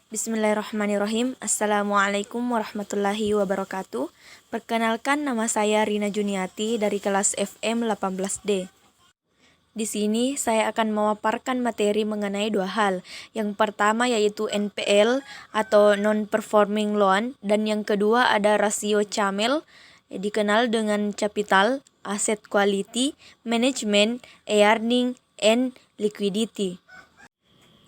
Bismillahirrahmanirrahim. Assalamualaikum warahmatullahi wabarakatuh. Perkenalkan, nama saya Rina Juniati dari kelas FM 18D. Di sini saya akan memaparkan materi mengenai dua hal. Yang pertama yaitu NPL atau Non-Performing Loan, dan yang kedua ada rasio CAMEL, dikenal dengan Capital, Asset Quality, Management, Earning, and Liquidity.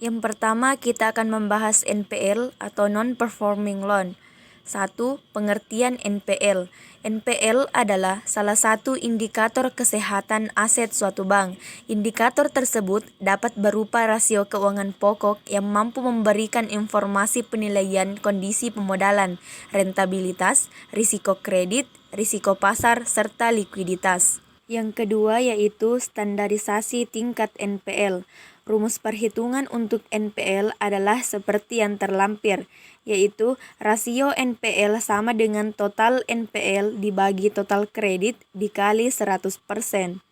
Yang pertama, kita akan membahas NPL atau Non-Performing Loan. 1. Pengertian NPL. NPL adalah salah satu indikator kesehatan aset suatu bank. Indikator tersebut dapat berupa rasio keuangan pokok yang mampu memberikan informasi penilaian kondisi pemodalan, rentabilitas, risiko kredit, risiko pasar, serta likuiditas. Yang kedua yaitu standarisasi tingkat NPL. Rumus perhitungan untuk NPL adalah seperti yang terlampir, yaitu rasio NPL sama dengan total NPL dibagi total kredit dikali 100%.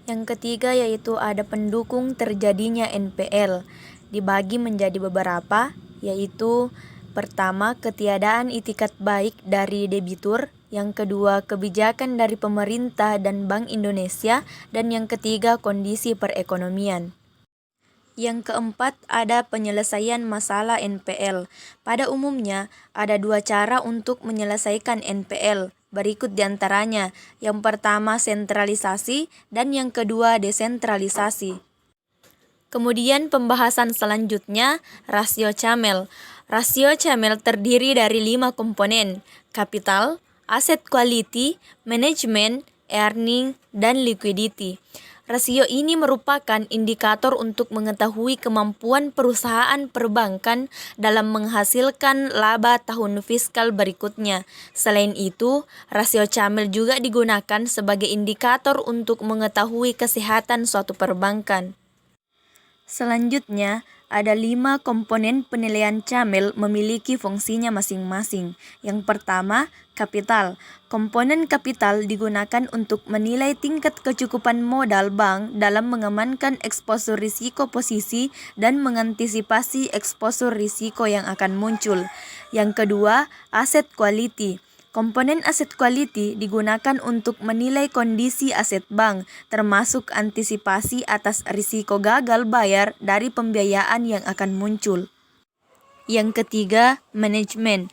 Yang ketiga yaitu ada pendukung terjadinya NPL, dibagi menjadi beberapa, yaitu pertama, ketiadaan itikat baik dari debitur. Yang kedua, kebijakan dari pemerintah dan Bank Indonesia. Dan yang ketiga, kondisi perekonomian. Yang keempat, ada penyelesaian masalah NPL. Pada umumnya, ada dua cara untuk menyelesaikan NPL. Berikut diantaranya. Yang pertama, sentralisasi, dan yang kedua, desentralisasi. Kemudian pembahasan selanjutnya, rasio CAMEL. Rasio CAMEL terdiri dari 5 komponen: kapital, asset quality, management, earning, dan liquidity. Rasio ini merupakan indikator untuk mengetahui kemampuan perusahaan perbankan dalam menghasilkan laba tahun fiskal berikutnya. Selain itu, rasio CAMEL juga digunakan sebagai indikator untuk mengetahui kesehatan suatu perbankan. Selanjutnya, ada 5 komponen penilaian CAMEL memiliki fungsinya masing-masing. Yang pertama, kapital. Komponen kapital digunakan untuk menilai tingkat kecukupan modal bank dalam mengamankan eksposur risiko posisi dan mengantisipasi eksposur risiko yang akan muncul. Yang kedua, aset quality. Komponen aset quality digunakan untuk menilai kondisi aset bank, termasuk antisipasi atas risiko gagal bayar dari pembiayaan yang akan muncul. Yang ketiga, manajemen.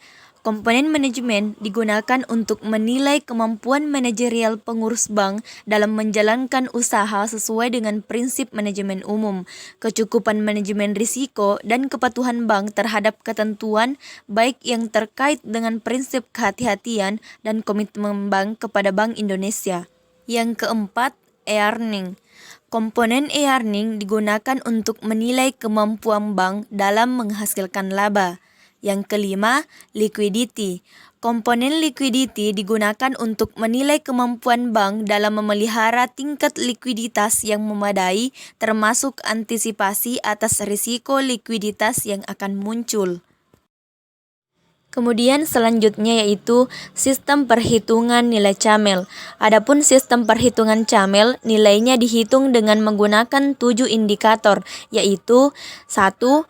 Komponen manajemen digunakan untuk menilai kemampuan manajerial pengurus bank dalam menjalankan usaha sesuai dengan prinsip manajemen umum, kecukupan manajemen risiko, dan kepatuhan bank terhadap ketentuan baik yang terkait dengan prinsip kehati-hatian dan komitmen bank kepada Bank Indonesia. Yang keempat, earning. Komponen earning digunakan untuk menilai kemampuan bank dalam menghasilkan laba. Yang kelima, liquidity. Komponen liquidity digunakan untuk menilai kemampuan bank dalam memelihara tingkat likuiditas yang memadai, termasuk antisipasi atas risiko likuiditas yang akan muncul. Kemudian selanjutnya yaitu sistem perhitungan nilai CAMEL. Adapun sistem perhitungan CAMEL, nilainya dihitung dengan menggunakan 7 indikator, yaitu 1.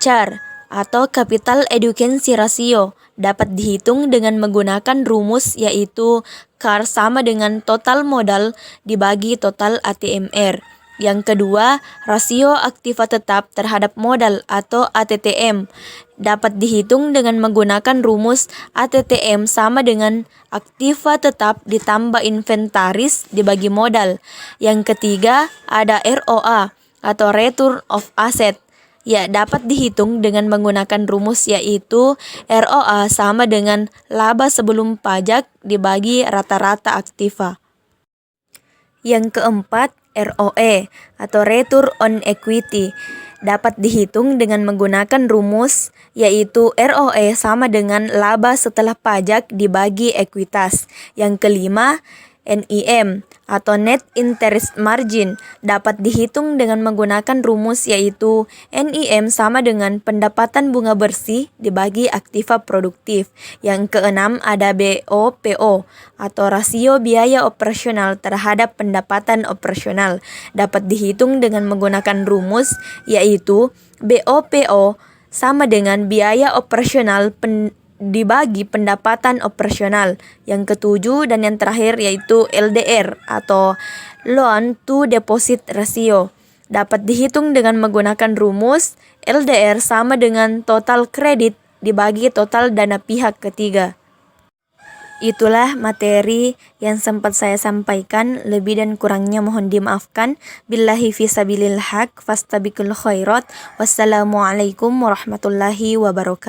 CAR atau Capital Adequacy Ratio, dapat dihitung dengan menggunakan rumus yaitu CAR sama dengan total modal dibagi total ATMR. Yang kedua, rasio aktiva tetap terhadap modal atau ATTM, dapat dihitung dengan menggunakan rumus ATTM sama dengan aktiva tetap ditambah inventaris dibagi modal. Yang ketiga, ada ROA atau Return of Asset. Dapat dihitung dengan menggunakan rumus yaitu ROA sama dengan laba sebelum pajak dibagi rata-rata aktiva. Yang keempat, ROE atau Return on Equity, dapat dihitung dengan menggunakan rumus yaitu ROE sama dengan laba setelah pajak dibagi ekuitas. Yang kelima, NIM atau Net Interest Margin, dapat dihitung dengan menggunakan rumus yaitu NIM sama dengan pendapatan bunga bersih dibagi aktiva produktif. Yang keenam ada BOPO atau rasio biaya operasional terhadap pendapatan operasional, dapat dihitung dengan menggunakan rumus yaitu BOPO sama dengan biaya operasional dibagi pendapatan operasional. Yang ketujuh dan yang terakhir yaitu LDR atau Loan to Deposit Ratio. Dapat dihitung dengan menggunakan rumus LDR sama dengan total kredit dibagi total dana pihak ketiga. Itulah materi yang sempat saya sampaikan, lebih dan kurangnya mohon dimaafkan. Billahi fisabilil haq, fastabiqul khairat. Wassalamualaikum warahmatullahi wabarakatuh.